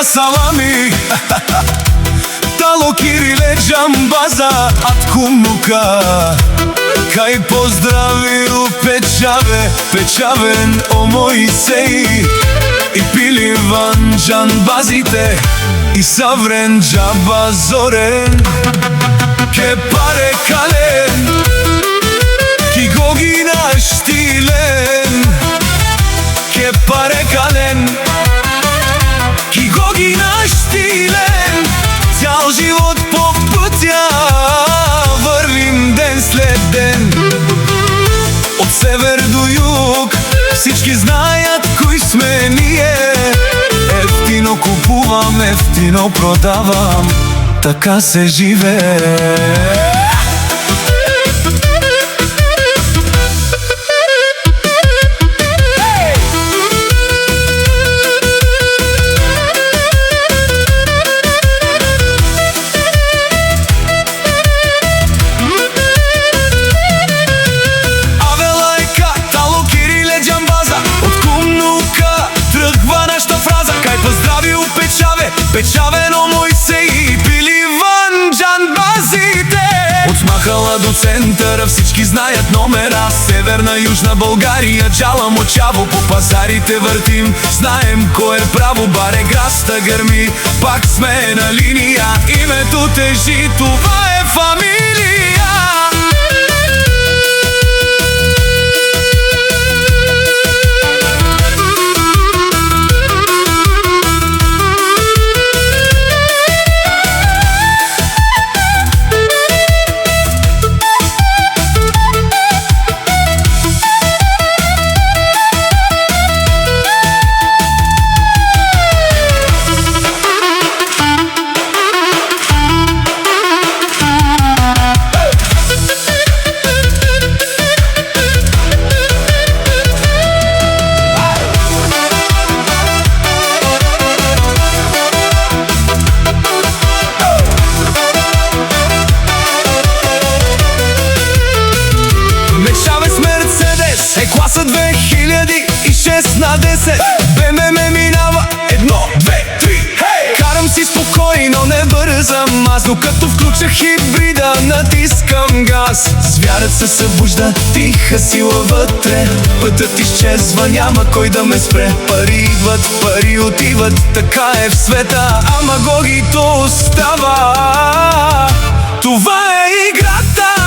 салами. Тало Кириле Джамбаза аткумнука. Кај поздравил печавен о Моисеј. И пили ван джанбазите и саврен джаба зорен. Ке паре кален, ки гогина штилен. Ке паре кален, ки гогина штилен. Цял живот по пътя вървим ден след ден. От север до юг всички знаят кои сме ние. Ефтино купувам, ефтино продавам, така се живее. Печавен о Моисеј и пили ван джанбазите. От Махала до центъра всички знаят номера. Северна, Южна България, Джала, Мочаво. По пазарите въртим, знаем кой е право. Баре граста гърми, пак сме на линия. Името тежи, това е фамилия. Класа 2016. БМВ минава 1, 2, 3, хей! Карам си спокойно, не бързам аз. Докато включа хибрида, натискам газ. Звярат се събужда, тиха сила вътре. Пътът изчезва, няма кой да ме спре. Пари идват, пари отиват, така е в света. Ама Гогито остава. Това е играта.